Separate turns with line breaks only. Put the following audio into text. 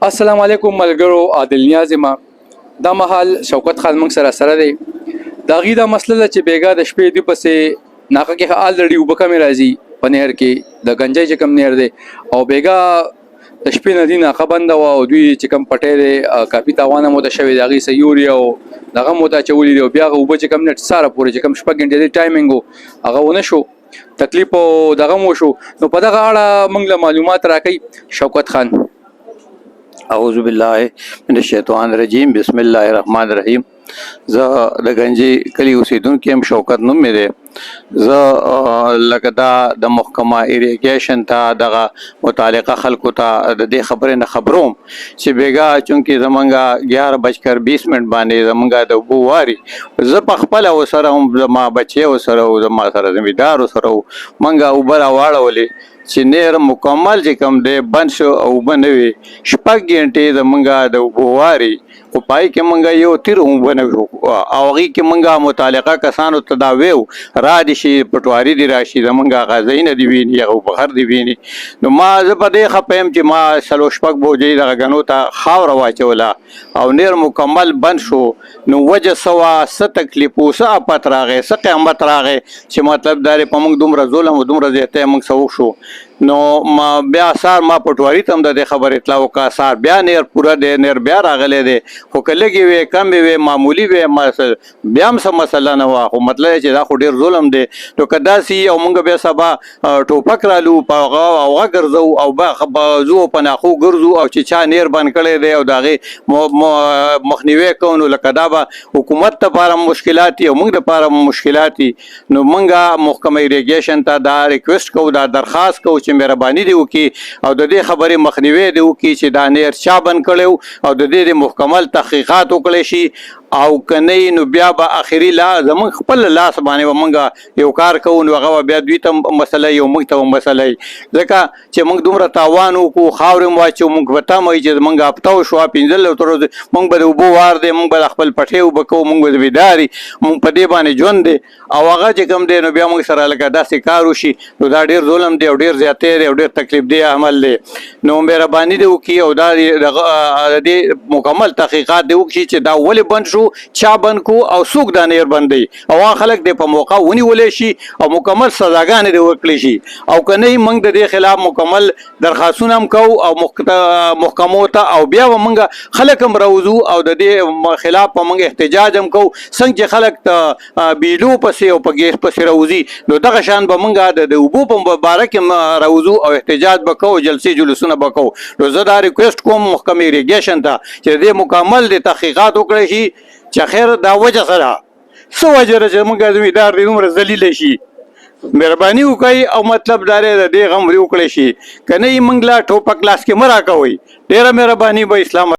السلام علیکم ملګرو عادل نیاز ما دا مهال شوکت خان موږ سره دی دا غي دا مسله چې بیګا د شپې دی پسې ناقه کې الریډي وبکه راځي په نهر کې د گنجای چې کم نهر دی او بیګا د شپې ندی ناقه بند او دوی چې کم پټې دی کافي تاوانه مو د شوی دغه سيوري او دغه مو ته چولې دی بیا غو چې کم نت ساره پورې چې کم شپه غنټې دی ټایمینګ هغه ونه شو تکلیف او دغه مو شو نو په دغه اړه موږ له معلومات راکې شوکت خان
اعوذ بالله من الشیطان الرجیم بسم الله الرحمن الرحیم زه د گنجی کلی اوسیدونکو يم شوکت نوم مې دی زه لکه دا د محکمه ایریګیشن ته دغه متعلقه خلکو ته د دې خبرې نه خبروم چې بیګا چونکې زمونږه 11:20 باندې زمونږه د اوبو واري زه په خپله ورسره هم زما بچی ورسره و زما سره زمیندار ورسره و مونږه اوبه راواړولې چې نهر مکمل چې کوم دی بند شو او اوبه نه وي 6 غنټې زمونږه د اوبو واري خو پای کې مونږه یو تیر اوبه نه وو او هغې کې مونږه متعلقه کسانو ته دا ویو را دي شي پټواري دي راشي زمونږه غذایي نه دي ویني هغه بهر دي ویني نو ما زه په دې ښه پویم چې ما 3 بوجۍ دغه ګنو ته خاوره واچوله او نهر مکمل بند شو نو وجه څه تکلیف و څه آفت راغی څه قیامت راغی چې مطلب دا دی په موږ دومره ظلم او دومره زیاتی موږ څه وشو نو ما بیا سار ما پټواري ته هم د دې خبر اطلاع وکړه سار بیا نهر پوره دی نهر بیا راغلی دی خو که لږې وې کمې وې معمولي وې بیا هم څه مسله نه وه خو مطلب چې دا خو ډېر ظلم دی نو که داسې او موږ بیا سبا ټوپک رالو په هغه ګرځو او ځو په ناخو ګرځو او چې چا نهر بند کړی دی او د هغې مخنیوی کوو نو لکه دا به حکومت دپاره مشکلات دي او موږ دپاره مشکلات دي نو موږ محکمه ایریګیشن ته دا ریکویسټ کوو دا درخواست کوو چې مهرباني دې وکړي او د دې خبرې مخنیوی دې وکړي چې دا نهر چا بند کړی او د دې مکمل تحقیقات وکړی شي او کنه نو بیا به اخري زمون خپل لاس باندې ومنګه یو کار کوو نو هغه بیا دوی ته مسله یو موږ ته مسله ځکه چې موږ دومره تاوان وکړو خاورې مو واچو موږ به تمه چې موږ هفته وشوه 15 ورځې موږ به د اوبو وار دی موږ به خپل پټۍ اوبه کوو موږ به بیداري موږ په دې باندې ژوند دی او هغه چې کوم دی نو بیا موږ سره لکه داسې کار وشي نو دا ډېر ظلم دی او ډېر زیاتی دی او ډېر تکلیف دی عمل دی نو مهرباني دې وکړي او دا دې مکمل تحقیقات دې وکړي چې دا ولې بند شو چا بند کو او څوک دا نهر بندوي او هغه خلک دې په موقع ونیولی شي او مکمل سزاګانې دې ورکړلی شي او که نه موږ د دې خلاف مکمل درخواستونه هم کوو او محکمو ته او بیا به موږ خلک هم راوځو او د دې خلاف به موږ احتجاج هم کوو څنګه چې خلک ته بیلو پسې او په ګیس پسې راوځي نو دغه شان به موږ د اوبو په باره کې راوځو او احتجاج به کوو جلسې جلوسونه به کوو نو زه دا ریکویسټ کوم محکمې ایریګیشن ته چې دې مکمل د تحقیقات وکړی شي چې خیر دا وجه سره څه وجه ده چې موږ زمیندار دې دومره ذلیله شي مهرباني وکړئ او مطلب دا دی د دې غم وکړی شي که نه یې موږ لا ټوپک لاس کې مه راکوئ ډېره مهرباني به اسلام